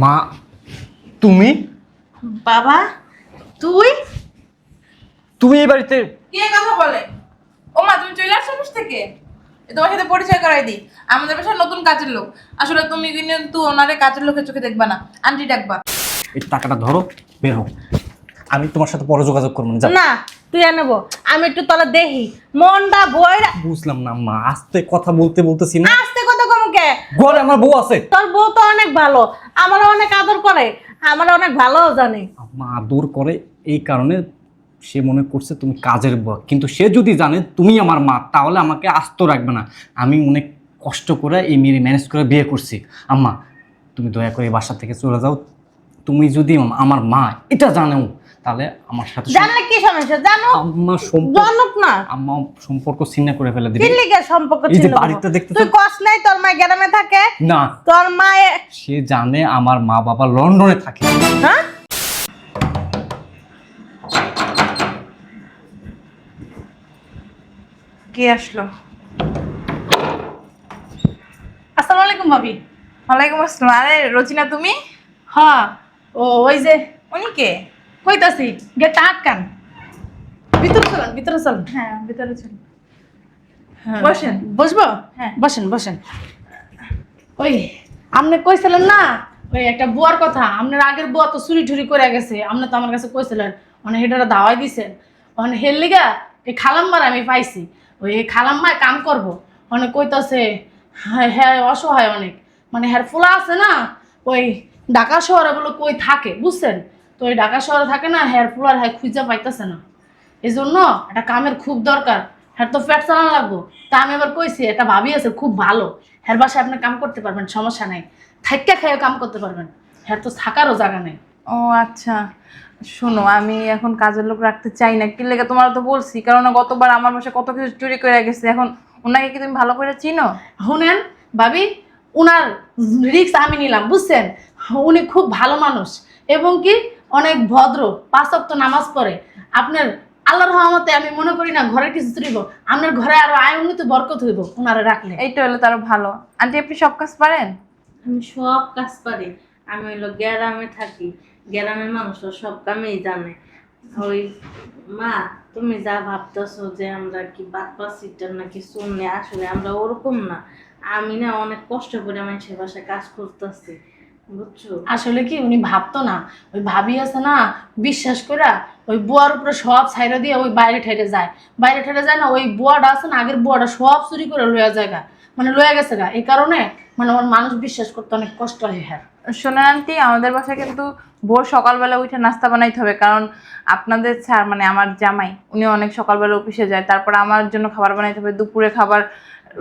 মা তুমি বাবা তুই তুমি এই বাড়িতে? কে কথা বলে? ও মা, তুমি চলে আসছো অফিস থেকে? তোমার সাথে পরিচয় করাই দিই, আমাদের বাসায় নতুন কাজের লোক। আসলে তুমি কিন্তু ওনারে কাজের লোকের চোখে দেখবা না, আন্টি ডাকবা। এই টাকাটা ধরো, বের হও। আমি তোমার সাথে পরে যোগাযোগ করবো না। না তুই নেব, আমি একটু তোরা দেখি মনটা বইরা। বুঝলাম না মা, আস্তে কথা বলতেছি না। আস্তে কথা কমকে, ঘরে আমার বউ আছে। তোর বউ তো অনেক ভালো, আমার অনেক আদর করে, আমার অনেক ভালো জানে। মা আদর করে এই কারণে সে মনে করছে তুমি কাজের বউ, কিন্তু সে যদি জানে তুমি আমার মা তাহলে আমাকে আস্ত রাখবে না। আমি অনেক কষ্ট করে এই মেয়ে ম্যানেজ করে বিয়ে করছি। আম্মা তুমি দয়া করে এই বাসা থেকে চলে যাও। তুমি যদি আমার মা এটা জানো তাহলে আমার সাথে জানলে কি সমস্যা? জানো আম্মা সম্পর্ক, জানুক না, আম্মা সম্পর্ক ছিন্ন করে ফেলে দিবে। কি লিগে সম্পর্ক এই যে ছিল? বাড়িটা দেখতে তুই কস নাই তোর মা গ্রামে থাকে? না, তোর মা সে জানে আমার মা বাবা লন্ডনে থাকে। হ্যাঁ কে আসলো? আসসালামু আলাইকুম ভাবি। ওয়ালাইকুম আসসালাম। আরে রোজিনা তুমি? হ্যাঁ ও ওই যে উনি কে? কইতাছি গেটটা আটকান, ভিতরে চলেন ভিতরে চলেন। হ্যাঁ, ভিতরে চলো। হ্যাঁ, বসেন। বসবো? হ্যাঁ। বসেন বসেন। ওই আপনি কইছিলেন না ওই একটা বুয়ার কথা, আপনার আগের বুয়া তো চুরি টুরি করে গেছে, আপনি তো আমার কাছে কইছিলেন, মানে হেটারা দাওয়াই দিছেন। মানে হের লিগা এই খালাম্মার আমি পাইছি, ওই খালাম্মায় কাম করবো। অনেক কইতাছে হ্যাঁ অসহায় অনেক, মানে হ্যার ফুলা আছে না ওই ঢাকা শহরে বলে কই থাকে বুঝছেন, তো ওই ঢাকা শহরে থাকে না, হ্যার ফুলার হ্যাঁ খুঁজা পাইতেছে না। এই জন্য একটা কামের খুব দরকার, হ্যাঁ তো পেট চালানো লাগবো। তা আমি এবার কইছি একটা ভাবি আছে খুব ভালো, হ্যার বাসায় আপনি কাম করতে পারবেন, সমস্যা নাই, থাইক্কা খেয়ে কাম করতে পারবেন, হ্যাঁ তো থাকারও জায়গা নেই। ও আচ্ছা, শোনো আমি এখন কাজের লোক রাখতে চাই না, কি লেগে তোমার তো বলছি, কারণ গতবার আমার বাসায় কত কিছু চুরি করে গেছে। এখন ওনাকে কি তুমি ভালো করে চিনো? শুনেন ভাবি, উনার রিক্স আমি নিলাম বুঝছেন, উনি খুব ভালো মানুষ এবং কি অনেক ভদ্র, 5 ওয়াক্ত নামাজ পড়ে। আপনার আল্লাহর রহমতে আমি মনে করি না ঘরের কিছু চুরিব, আপনার ঘরে আরো আয় উন্নতি বরকত হইব উনারে রাখলে। এইটা হলে তারও ভালো। আন্টি আপনি সব কাজ পারেন? আমি সব কাজ পারি। আমি হইলো গ্রামে থাকি, গ্রামের মানুষরা সব কামেই জানে। ওই মা, তুমি যা ভাবতেছো যে আমরা কি বাপ্পা সিটার নাকি শুনলে, আসলে আমরা ওরকম না। আমি না অনেক কষ্ট করে মানুষের বাসায় কাজ করতেছি, বুঝছো? আসলে কি উনি ভাবতো না, ওই ভাবি আছে না, বিশ্বাস করে ওই বুয়ার উপরে সব ছাইরা দিয়ে ওই বাইরে ঠেরে যায়, বাইরে ঠেরে যায় না, ওই বুয়াটা আছে না আগের বুয়াটা সব চুরি করে লইয়া জায়গা, মানে লইয়া গেছে গা। এই কারণে মানে আমার মানুষ বিশ্বাস করতে অনেক কষ্ট হয়। হ্যাঁ শোনেন আন্টি, আমাদের বাসায় কিন্তু ভোর সকালবেলা উঠে নাস্তা বানাইতে হবে, কারণ আপনাদের স্যার মানে আমার জামাই উনি অনেক সকালবেলা অফিসে যায়, তারপর আমার জন্য খাবার বানাইতে হবে, দুপুরে খাবার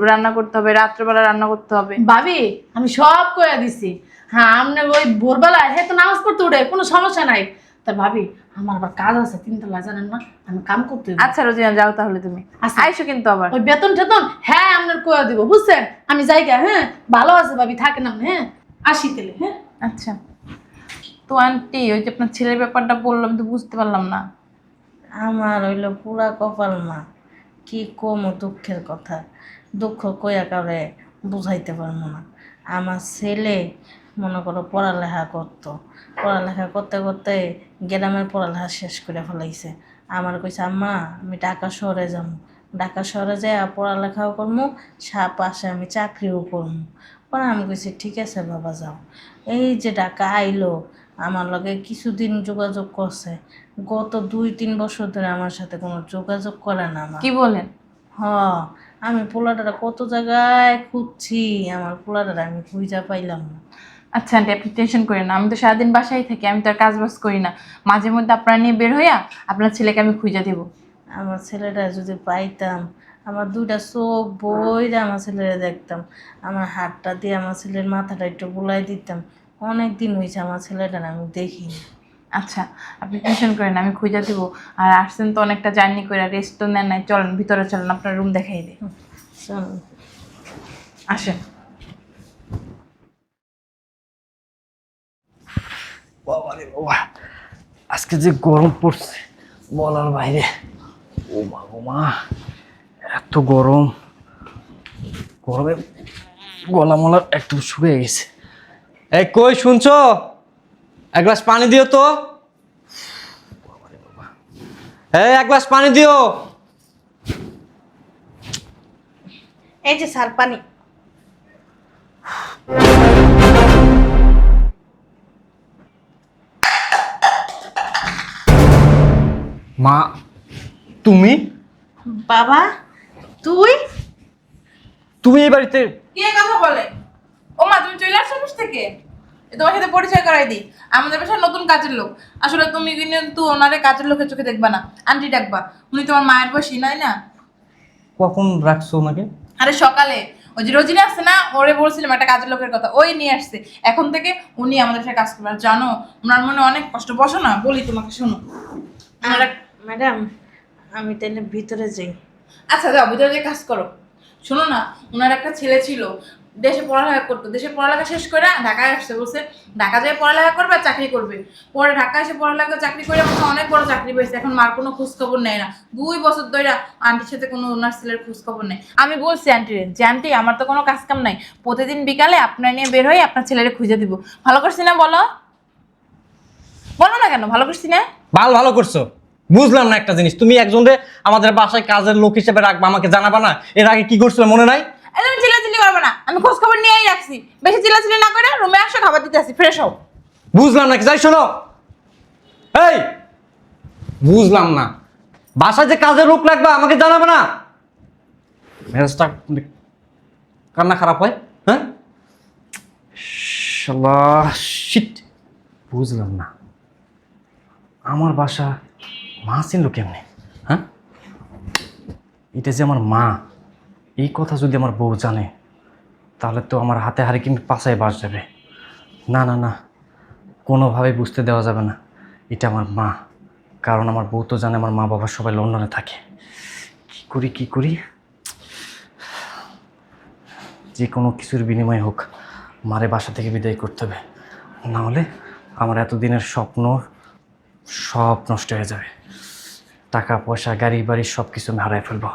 রান্না করতে হবে, রাত্রেবেলা রান্না করতে হবে। ভাবি আমি সব কইয়া দিছি, হ্যাঁ আপনি ওই ভোরবেলায় হ্যাঁ তো নামাজ পড়তে উঠে কোনো সমস্যা নাই। তা ভাবি আমার আবার কাজ আছে 3 তলা জানেন না, আমি কাম করতে হইব। আচ্ছা রোজিনা যাও তাহলে তুমি, আচ্ছা। আইসো কিন্তু আবার। ওই বেতন টেতন হ্যাঁ আপনার কইয়া দিব বুঝছেন, আমি যাইগা। হ্যাঁ ভালো আছে ভাবি, থাকেন আপনি, হ্যাঁ আসি তাহলে। হ্যাঁ আচ্ছা তো আন্টি ওই যে আপনার ছেলের ব্যাপারটা বললাম তো বুঝতে পারলাম না। আমার হইলো পুরা কপাল মা, কি কম দুঃখের কথা, দুঃখ কইয়া কাউরে বুঝাইতে পারবো না। আমার ছেলে মনে করো পড়ালেখা করতো, পড়ালেখা করতে করতে গ্রামের পড়ালেখা শেষ করে ফেলাইছে। আমার কইছে আম্মা আমি ঢাকা শহরে যাবো, ঢাকা শহরে যাই পড়ালেখাও করবো, পাশে আমি চাকরিও করবো। পরে আমি কইছি ঠিক আছে বাবা যাও। এই যে ঢাকা আইলো, আমার লগে কিছুদিন যোগাযোগ করছে, গত 2-3 বছর ধরে আমার সাথে কোনো যোগাযোগ করে না আমার। কি বলেন? হ, আমি পোলাটারা কত জায়গায় খুঁজছি, আমার পোলাটারা আমি খুঁজা পাইলাম না। আচ্ছা আন্টি আপনি টেনশন করেন না, আমি তো সারাদিন বাসায় থাকি, আমি তো আর কাজ বাজ করি না, মাঝে মধ্যে আপনারা নিয়ে বের হইয়া আপনার ছেলেকে আমি খুঁজে দেবো। আমার ছেলেটা যদি পাইতাম, আমার 2টা চোখ বইরা আমার ছেলেরা দেখতাম, আমার হাতটা দিয়ে আমার ছেলের মাথাটা একটু বুলাই দিতাম। অনেক দিন হয়েছে আমার ছেলেটা আমি দেখিনি। আচ্ছা আপনি টেনশন করেন না, আমি খুঁজে দেবো। আর আসছেন তো অনেকটা জার্নি করে, রেস্ট তো নেন নাই, চলেন ভিতরে চলেন, আপনার রুম দেখাই দিই। চল। আসেন। বাবা রে বাবা, আজকে যে গরম পড়ছে বলার বাইরে। ও মা গো মা, এত গরম, গরমে গলা মলা একটু শুকিয়ে গেছে। এই কই শুনছো? এক গ্লাস পানি দিও তো। এই এক গ্লাস পানি দিও। এই যে স্যার পানি। মা তুমি বাবা তুই? তুমি এই বাড়িতে? কে কথা বলে? ও মা, তুমি চলে আসছো অফিস থেকে? তোমার সাথে পরিচয় করাই দিই, আমাদের বাসায় নতুন কাজের লোক। আসলে তুমি কিন্তু ওনারে কাজের লোকের চোখে দেখবা না, আন্টি ডাকবা। উনি তোমার মায়ের বয়সী নয় না? কখন রাখছো ওনাকে? আরে সকালে ওই যে রোজিনা আছে না, ওরে বলছিলাম একটা কাজের লোকের কথা, ওই নিয়ে আসছে। এখন থেকে উনি আমাদের সাথে কাজ করবে। আর জানো ওনার মনে অনেক কষ্ট। বসো না, বলি তোমাকে, শোনো। ম্যাডাম আমি তাহলে ভিতরে যাই। আচ্ছা যাও, ভিতরে যে কাজ করো। শোনো না, ওনার একটা ছেলে ছিল, দেশে পড়ালেখা করতো। দেশে পড়ালেখা শেষ করে ঢাকায় আসছে, বলছে ঢাকা যেয়ে পড়ালেখা করবে আর চাকরি করবে। পরে ঢাকা এসে পড়ালেখা চাকরি করে আমাকে অনেক বড় চাকরি পেয়েছে। এখন মার কোনো খোঁজ খবর নেয় না। 2 বছর ধরে আন্টির সাথে কোনো ওনার ছেলের খোঁজ খবর নেই। আমি বলছি আন্টিরে যে আন্টি, আমার তো কোনো কাজ কাম নাই, প্রতিদিন বিকালে আপনার নিয়ে বের হয়ে আপনার ছেলেরে খুঁজে দিব। ভালো করছি না বলো? বলো না কেন ভালো করছি না? ভালো করছো। বুঝলাম না একটা জিনিস, তুমি একজনরে আমাদের বাসায় কাজের লোক হিসেবে রাখবা, আমাকে জানাবা না? এর আগে কি করছিলে মনে নাই? একদম চিল্লাচিল্লি করবে না, আমি খোঁজ খবর নিয়েই রাখছি। বেশি চিল্লাচিল্লি না করে রুমে আসো, খাবার দিতে আসি, ফ্রেশ হও। বুঝলাম না, যাই শোনো। এই বুঝলাম না, বাসায় যে কাজের লোক রাখবা আমাকে জানাবে না? মেজাজটা কান্না খারাপ হয়। হ্যাঁ শালা শিট। বুঝলাম না, আমার বাসা মা ছিল কেমনে? হ্যাঁ, এটা যে আমার মা, এই কথা যদি আমার বউ জানে তাহলে তো আমার হাতে হারে কিন্তু পাছায় বাস যাবে। না না না, কোনোভাবে বুঝতে দেওয়া যাবে না এটা আমার মা। কারণ আমার বউ তো জানে আমার মা বাবা সবাই লন্ডনে থাকে। কি করি, যে কোনো কিছুর বিনিময় হোক মারে বাসা থেকে বিদায় করতে হবে, না হলে আমার এতদিনের স্বপ্ন সব নষ্ট হয়ে যাবে। টাকা পয়সা গাড়ি বাড়ি সব কিছু আমি হারাই ফেলবো।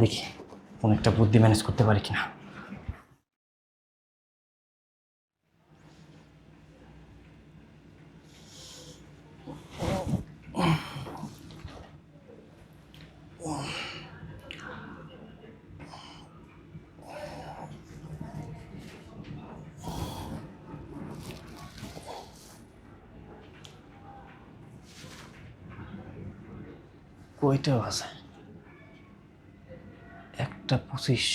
দেখি কোন একটা বুদ্ধি ম্যানেজ করতে পারি কিনা। কয়টাও আছে? 1:25।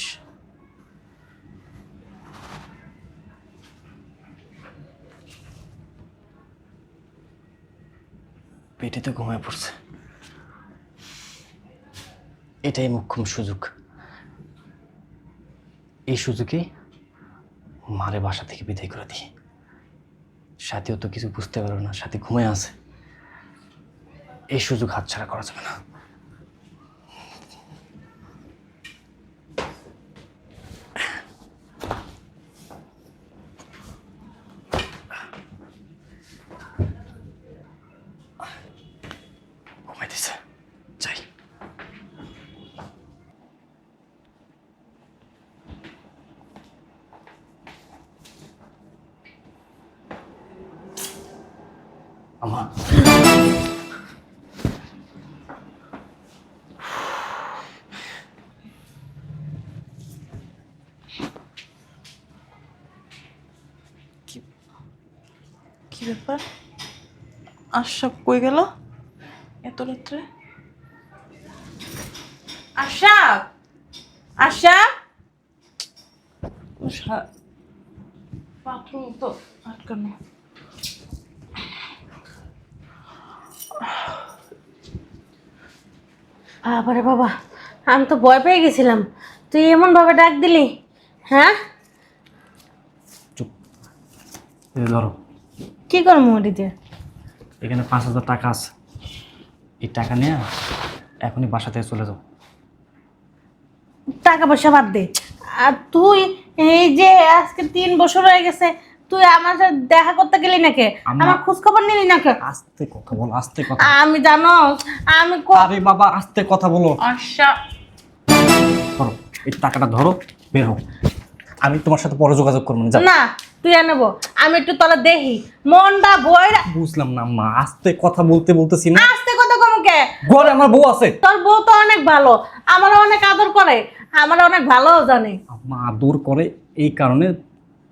পেটে তো ঘুমায় পড়ছে। এটাই মোক্ষম সুযোগ। এই সুযোগে মারে বাসা থেকে বিদায় করে দিই। সাথীও তো কিছু বুঝতে পারবে না, সাথী ঘুমায় আছে। এই সুযোগ হাতছাড়া করা যাবে না। ঘুমাই দিছে, যাই। আমা কি ব্যাপার? আশরাফ কই গেল এত রাত্রে? আশরাফ, আশরাফ, বাথরুম তো আটকানো। বাবারে বাবা, আমি তো ভয় পেয়ে গেছিলাম। তুই এমন ভাবে ডাক দিলি, হ্যাঁ? চুপ, এই ধরো। কি করবো ওটিতে? এখানে 5,000 টাকা আছে। এই টাকা নিয়ে এখনই বাসা থেকে চলে যাও। টাকা পয়সা বাদ দে। আর তুই এই যে আজকে 3 বছর হয়ে গেছে, তুই আমার সাথে দেখা করতে গেলি নাকি? আমার খোঁজ খবর নিলি নাকি? আস্তে কথা বলো, আস্তে কথা। আমি জানো, আমি আরে বাবা আস্তে কথা বলো। আশা, ধরো এই টাকাটা, ধরো, বের হও। আমি তোমার সাথে পরে যোগাযোগ করবো না, যাও। না তুই আনবো আমি একটু তোরা দেখি মনটা বইরা। বুঝলাম না আম্মা, আস্তে কথা বলতে বলতেছি না, আস্তে কথা কমকে। ঘরে আমার বউ আছে। তোর বউ তো অনেক ভালো, আমার অনেক আদর করে, আমার অনেক ভালো জানে। আম্মা আদর করে এই কারণে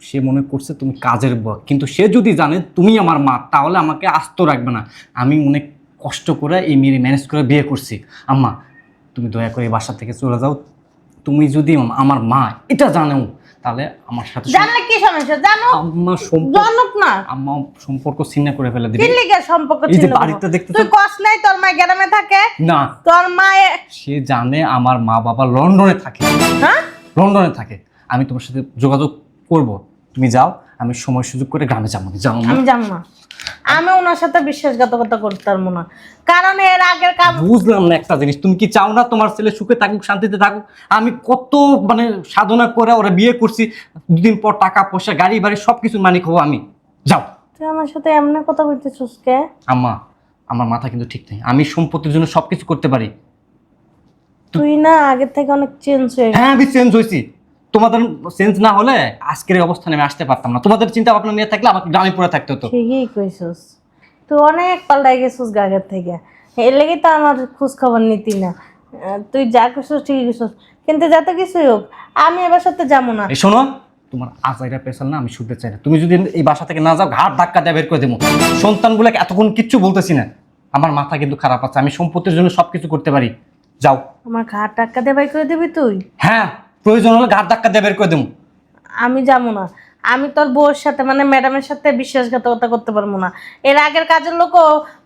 সে মনে করছে তুমি কাজের বউ, কিন্তু সে যদি জানে তুমি আমার মা তাহলে আমাকে আস্ত রাখবে না। আমি অনেক কষ্ট করে এই মেয়ে ম্যানেজ করে বিয়ে করছি। আম্মা তুমি দয়া করে এই বাসা থেকে চলে যাও। তুমি যদি আমার মা এটা জানো তাহলে আমার সাথে জানলে কি সমস্যা? জানো আম্মা সম্পর্ক, জানুক না, আম্মা সম্পর্ক ছিন্ন করে ফেলে দিবে। কি লিগে সম্পর্ক এই যে ছিল? বাড়িতে দেখতে তুই কস নাই তোর মা গ্রামে থাকে? না, তোর মা সে জানে আমার মা বাবা লন্ডনে থাকে, হ্যাঁ লন্ডনে থাকে। আমি তোমার সাথে যোগাযোগ করব, তুমি যাও, আমি সময় সুযোগ করে গ্রামে যাবো। যাও আম্মা। আমি জানো না, আমি ওনার সাথে বিশ্বাসঘাতকতা করতে পারবো না, কারণ এর আগের কাম। বুঝলাম না একটা জিনিস, তুমি কি চাও না তোমার ছেলে সুখে থাকুক, শান্তিতে থাকুক? আমি কত মানে সাধনা করে ওরা বিয়ে করছি, দুদিন পর টাকা পয়সা গাড়ি বাড়ি সবকিছু মালিক হবো আমি। যাও। তুই আমার সাথে এমনি কথা বলতেছিস কে? আম্মা আমার মাথা কিন্তু ঠিক নেই, আমি সম্পত্তির জন্য সবকিছু করতে পারি। তুই না আগের থেকে অনেক চেঞ্জ হয়ে গেছিস। হ্যাঁ আমি চেঞ্জ হয়েছি, তোমাদের চেঞ্জ না হলে আজকের এই অবস্থানে আমি আসতে পারতাম না। তোমাদের চিন্তা ভাবনা নিয়ে থাকলে আমাকে গ্রামে পড়ে থাকতে হতো। ঠিকই কইছিস, তুই অনেক পাল্টাই গেছিস আগের থেকে, এর লেগে তো আমার খোঁজ খবর নিতি না। তুই যা করছিস ঠিকই করছিস, কিন্তু যত কিছুই হোক আমি এবার সাথে যাবো না। এই শোনো, তোমার আজাইরা পেছাল না আমি শুনতে চাই না। তুমি যদি এই বাসা থেকে না যাও ঘাট ধাক্কা দিয়ে বের করে দেবো। সন্তানগুলোকে এতক্ষণ কিচ্ছু বলতেছি না, আমার মাথা কিন্তু খারাপ আছে, আমি সম্পত্তির জন্য সবকিছু করতে পারি। যাও। আমার ঘাট টাক্কা দিয়ে বাই করে দিবি তুই? হ্যাঁ প্রয়োজন হলে ঘাট ধাক্কা দিয়ে বের করে দেবো। আমি যাবো না, আমি তোর বউর সাথে মানে ম্যাডামের সাথে বিশ্বাসঘাতকতা করতে পারবো না। এর আগের কাজের লোকও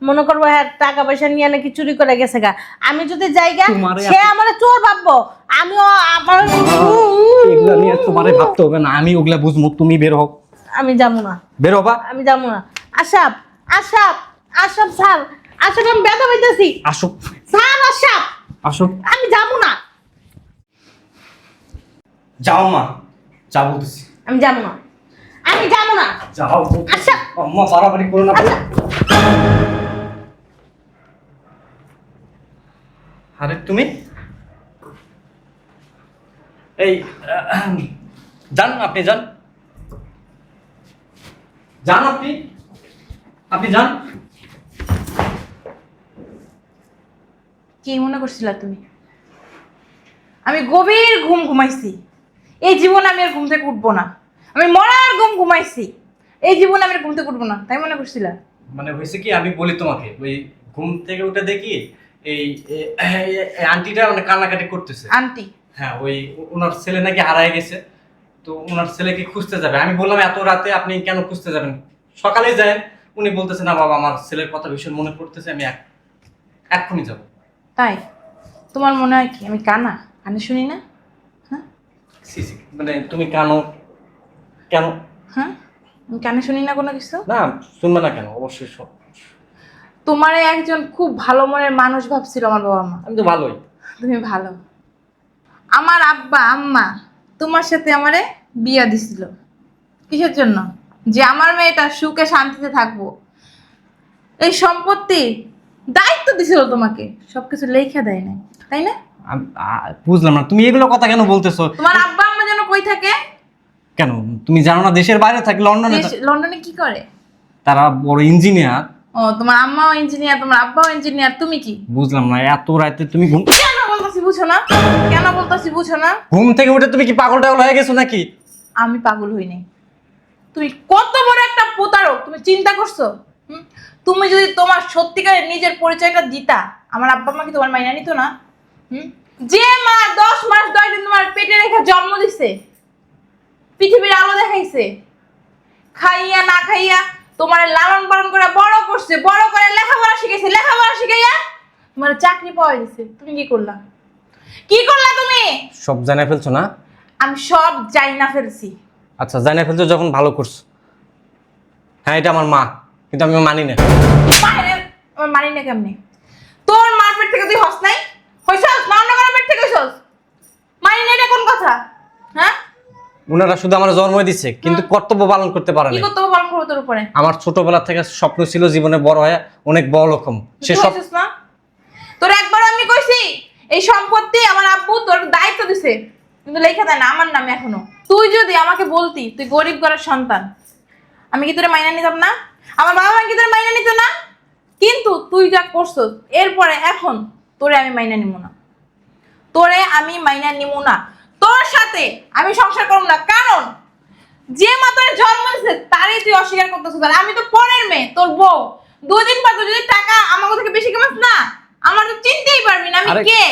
মনে করবো হ্যাঁ টাকা পয়সা নিয়ে নাকি চুরি করে গেছে গা, আমি যদি যাইগা তোমারে সে আমার চোর ভাববো, আমিও আমার এগুলা নিয়ে তোমারে ভাবতে হবে না, আমি ওগুলা বুঝবো। তুমি বের হও। আমি যাবো না, বের হবা। আমি যাবো না। আশাপ আশাপ আশাপ স্যার, আশাপ আমি ব্যথা পাইতেছি আসো স্যার, আশাপ আসো। আমি যাবো না, যাও মা, যা বলতেছি। আমি যাবো না, আমি যাবো না। যাও। আচ্ছা। আম্মা বাড়াবাড়ি করো না। আচ্ছা। আরে তুমি এই যান, আপনি যান, যান আপনি, আপনি যান। কি মনে করছিলা তুমি? আমি গভীর ঘুম ঘুমাইছি, এই জীবনে আমি আর ঘুম থেকে উঠবো না। আমি মরার ঘুম ঘুমাইছি, এই জীবনে আমি আর ঘুম থেকে উঠবো না, তাই মনে করছিলা? মানে হয়েছে কি, আমি বলি তোমাকে, ওই ঘুম থেকে উঠে দেখি এই আন্টিটা মানে কান্নাকাটি করতেছে। আন্টি? হ্যাঁ, ওই ওনার ছেলে নাকি হারায় গেছে, তো ওনার ছেলেকে খুঁজতে যাবে। আমি বললাম এত রাতে আপনি কেন খুঁজতে যাবেন, সকালে যান। উনি বলতেছে না বাবা আমার ছেলের কথা ভীষণ মনে পড়তেছে, আমি এক্ষুনি যাবো। তাই তোমার মনে হয় কি আমি কানা? কানে শুনি না? হ্যাঁ মানে তুমি কেন কেন হ্যাঁ, আমি কানে শুনি না কোনো কিছু? না শুনবে না কেন, অবশ্যই শোন। তোমারে একজন খুব ভালো মনের মানুষ ভাবছিল আমার বাবা মা। আমি তো ভালোই। তুমি ভালো। আমার আব্বা আম্মা তোমার সাথে আমারে বিয়া দিছিল কিসের জন্য? যে আমার মেয়েটা সুখে শান্তিতে থাকবো। এই সম্পত্তি দায়িত্ব দিছিল তোমাকে, সবকিছু লেখা দেয় নাই, তাই না? বুঝলাম না তুমি এগুলো কথা কেন বলতেছো। তোমার আব্বা আম্মা যেন কই থাকে? কেন তুমি জানো না দেশের বাইরে থাকে, লন্ডনে লন্ডনে কি করে? তারা বড় ইঞ্জিনিয়ার। ও তোমার আম্মাও ইঞ্জিনিয়ার, তোমার আব্বাও ইঞ্জিনিয়ার, তুমি কি? বুঝলাম না এত রাতে তুমি কেন বলতাছি বুঝো না? কেন বলতাছি বুঝো না? ঘুম থেকে উঠে তুমি কি পাগল টাগল হয়ে গেছো নাকি? আমি পাগল হই নাই। তুমি কত বড় একটা প্রতারক, তুমি চিন্তা করছো? তুমি যদি তোমার সত্যিকারের নিজের পরিচয়টা দিতা, আমার আব্বা মা কি তোমার মাইনা নিত না? যে মা 10 মাস 10 দিন তোমার পেটে রেখে জন্ম দিছে, পৃথিবীর আলো দেখাইছে, খাইয়া না খাইয়া তোমার লালন পালন করে বড় করছে, বড় করে লেখাপড়া শিখাইছে, লেখাপড়া শিখাইয়া তোমার চাকরি পাওয়া গেছে, তুমি কি করলা? কি করলা তুমি? সব জানা ফেলছো না? আমি সব জানি না ফেলছি। আচ্ছা জানা ফেলছো যখন ভালো করছো। হ্যাঁ এটা আমার মা, কিন্তু আমি মানি না। আমার মানি না কেমনে? তোর মার পেট থেকে তুই হস নাই? হইছস? মা অন্য কারো পেট থেকে হইছস? মানি না, এটা কোন কথা? হ্যাঁ, ওনারা শুধু আমার জন্ম দিচ্ছে, কিন্তু কর্তব্য পালন করতে পারে কি না। কর্তব্য পালন করবো তোর উপরে? আমার ছোটবেলা থেকে স্বপ্ন ছিল জীবনে বড় হয়ে অনেক বড় রকম। সে সব হইছস না? তোর একবার আমি কইছি এই সম্পত্তি আমার আব্বু তোর দায়িত্ব দিছে, কিন্তু লেখা দেয় না আমার নামে এখনো। তুই যদি আমাকে বলতি তুই গরিব ঘরের সন্তান, আমি কি তোরে মাইনা নিতাম না? আমার বাবা মা কি তোরে মাইনা নিত না? কিন্তু তুই যা করছস এরপরে এখন তোরে আমি মাইনা নিব না, তোরে আমি মাইনা নিব না, তোর সাথে আমি সংসার করব না। কারণ যে মা তোর জন্ম দিয়েছে তারই তুই অস্বীকার করতেছিস। আর আমি তো পরের মেয়ে, তোর বউ। দুদিন পর তুই যদি টাকা আমার থেকে বেশি কামাস না, আমার তো চিনতেই পারবি না আমি আরে, কে।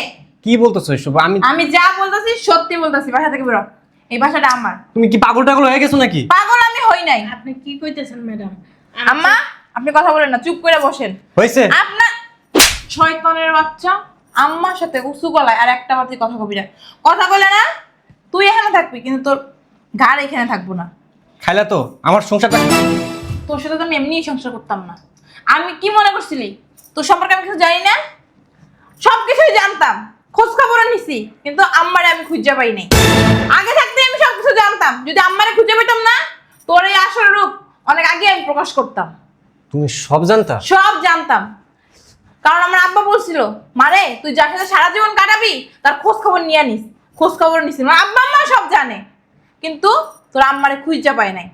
কি বলতেছো এসব? আমি যা বলতেছি সত্যি বলতেছি, বাসা থেকে বেরো। এই বাসাটা আমার। তুমি কি পাগল টাগল হয়ে গেছো নাকি? পাগল আমি হই নাই। আপনি কি কইতেছেন ম্যাডাম? আম্মা আপনি কথা বলেন না, চুপ করে বসেন। হয়েছে? আপনার শয়তানের বাচ্চা আম্মার সাথে উঁচু গলায় আর একটা বার তুই কথা কবি না। কথা বলে না তুই এখানে থাকবি, কিন্তু তোর ঘাড় এখানে থাকবো না। খাইলা তো আমার সংসারটা। তোর সাথে তো আমি এমনিই সংসার করতাম না। আমি কি মনে করছিলি তোর সম্পর্কে আমি কিছু জানি না? সবকিছুই জানতাম, খোঁজ খবরও নিছি, কিন্তু আম্মারে আমি খুঁজে পাই নাই। আগে থাকতে আমি সবকিছু জানতাম, যদি আম্মারে খুঁজে পেতাম না তোর এই আসল রূপ অনেক আগে আমি প্রকাশ করতাম। তুমি সব জানতা? সব জানতাম, কারণ আমার আব্বা বলছিল মারে তুই যার সাথে সারা জীবন কাটাবি তার খোঁজ খবর নিয়ে নিস। খোঁজ খবর নিস, আমার আব্বা আম্মা সব জানে, কিন্তু তোর আম্মারে খুঁজে পাই নাই।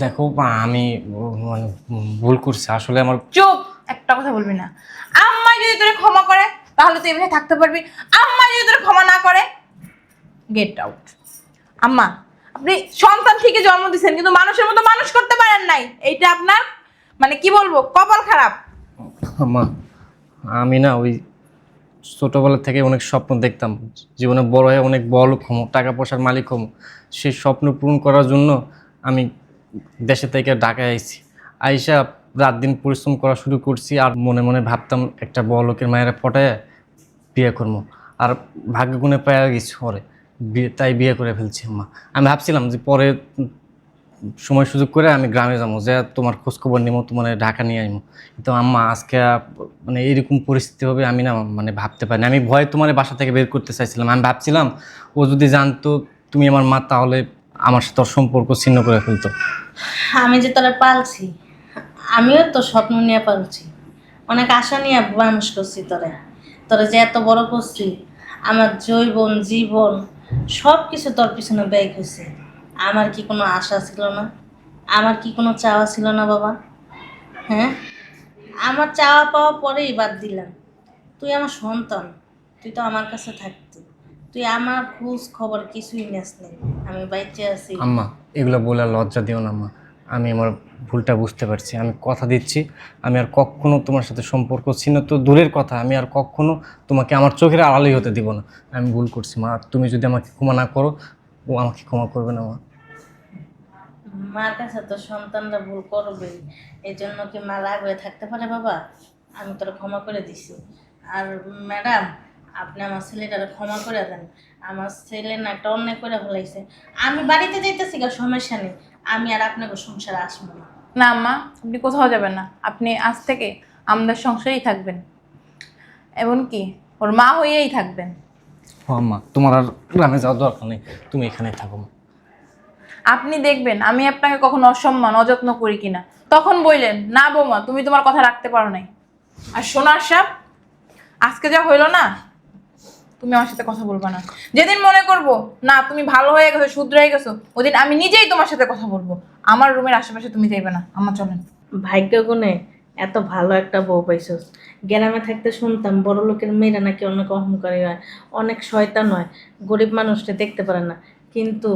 দেখো মা, আমি মানে ভুল করছি আসলে। আমার চুপ, একটা কথা বলবি না। আম্মা যদি তোরে ক্ষমা করে তাহলে তুই এভাবে থাকতে পারবি, আম্মা যদি তোরে ক্ষমা না করে গেট আউট। আম্মা আপনি সন্তান থেকে জন্ম দিয়েছেন কিন্তু মানুষের মতো মানুষ করতে পারেন নাই, এইটা আপনার মানে কি বলবো কপাল খারাপ। মা, আমি না ওই ছোটবেলা থেকে অনেক স্বপ্ন দেখতাম, জীবনে বড় হয়ে অনেক বড় লোক হবো, টাকা পয়সার মালিক হবো। সেই স্বপ্ন পূরণ করার জন্য আমি দেশে থেকে ঢাকায় আইছি। আইসা রাত দিন পরিশ্রম করা শুরু করছি, আর মনে মনে ভাবতাম একটা বড় লোকের মায়েরা পটায় বিয়ে করবো। আর ভাগ্যগুণে পাওয়া গেছি ওরে, তাই বিয়ে করে ফেলছি। মা, আমি ভাবছিলাম যে পরে সময় সুযোগ করে আমি গ্রামে যাবো, যে তোমার খোঁজখবর নিবো, তোমার ঢাকা নিয়ে আসবো। কিন্তু আম্মা আজকে মানে এইরকম পরিস্থিতি হবে আমি না মানে ভাবতে পারিনি। আমি ভয়ে তোমার বাসা থেকে বের করতে চাইছিলাম। আমি ভাবছিলাম ও যদি জানতো তুমি আমার মা, তাহলে আমার সাথে ওর সম্পর্ক ছিন্ন করে ফেলতো। আমি যে তোরা পালছি, আমিও তো স্বপ্ন নিয়ে পালছি, অনেক আশা নিয়ে মানুষ করছি। তোরা যে এত বড় করছি, আমার জৈবন জীবন সব কিছু তোর পিছনে ব্যয় হয়েছে। আমার কি কোনো আশা ছিল না? আমার কি কোনো চাওয়া ছিল না বাবা? হ্যাঁ, আমার চাওয়া পাওয়া পরেই বাদ দিলাম। তুই আমার সন্তান, তুই তো আমার কাছে থাকতি, তুই আমার খোঁজ খবর কিছুই নিস নি। আমি বাইচে আছি। আম্মা এগুলো বলে আর লজ্জা দিও না আম্মা, আমি আমার ভুলটা বুঝতে পারছি। আমি কথা দিচ্ছি আমি আর কখনো তোমার সাথে সম্পর্ক ছিন্ন তো দূরের কথা, আমি আর কখনো তোমাকে আমার চোখের আড়ালেই হতে দিব না। আমি ভুল করছি মা, তুমি যদি আমাকে ক্ষমা না করো ও আমাকে ক্ষমা করবে না মা। মার কাছে তো সন্তানরা ভুল করবেই, এই জন্য কি মা রাগ হয়ে থাকতে পারে বাবা? আমি তোরা ক্ষমা করে দিছি। আর ম্যাডাম, আপনি আমার ছেলেটারে ক্ষমা করে দেন। আমার ছেলে না একটা অন্যায় করে ফেলাইছে। আমি বাড়িতে যাইতেছি গা, সমস্যা নেই, আমি আর আপনাকে সংসারে আসবো না। না আম্মা আপনি কোথাও যাবেন না, আপনি আজ থেকে আমাদের সংসারেই থাকবেন, এমনকি ওর মা হয়েই থাকবেন। ও আম্মা, তোমার আর গ্রামে যাওয়ার দরকার নেই, তুমি এখানেই থাকো মা। আপনি দেখবেন আমি আপনাকে কখনো অসম্মান অযত্ন করি কিনা, তখন বললেন না বৌমা তুমি তোমার কথা রাখতে পারো নাই। আর সোনার সাপ আজকে যা হইলো না, তুমি আমার সাথে কথা বলবা না। যেদিন মনে করবো না তুমি ভালো হয়ে গেছো শুধরে হয়ে গেছো, ওদিন আমি নিজেই তোমার সাথে কথা বলবো। আমার রুমের আশেপাশে তুমি যাইবে না। আমার চলেন। ভাগ্য গুণে এত ভালো একটা বউ পাইছস। গ্রামে থাকতে শুনতাম বড় লোকের মেয়েরা নাকি অনেক অহংকারী হয়, অনেক শয়তান হয়, গরিব মানুষটা দেখতে পারে না। কিন্তু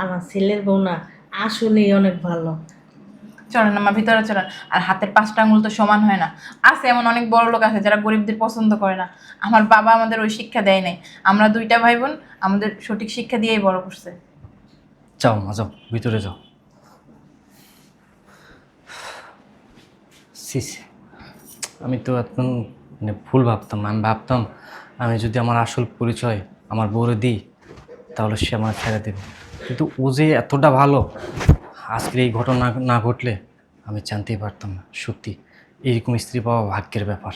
আমার ছেলের বউ না আসলেই অনেক ভালো। চলেন আমার ভিতরে চলেন। আর হাতের 5টা আঙুল তো সমান হয় না। আছে এমন অনেক বড় লোক আছে যারা গরিবদের পছন্দ করে না। আমার বাবা আমাদের ওই শিক্ষা দেয় নাই। আমরা 2টা ভাই বোন আমাদের সঠিক শিক্ষা দিয়েই বড় করছে। যাও মা, যাও ভিতরে যাও। সিসি, আমি তো এখন মানে ভুল ভাবতাম। আমি ভাবতাম আমি যদি আমার আসল পরিচয় আমার বউরে দিই তাহলে সে আমার ছেড়ে দেবে, কিন্তু ও যে এতটা ভালো, আজকের এই ঘটনা না ঘটলে আমি জানতেই পারতাম না। সত্যি এরকম স্ত্রী পাওয়া ভাগ্যের ব্যাপার।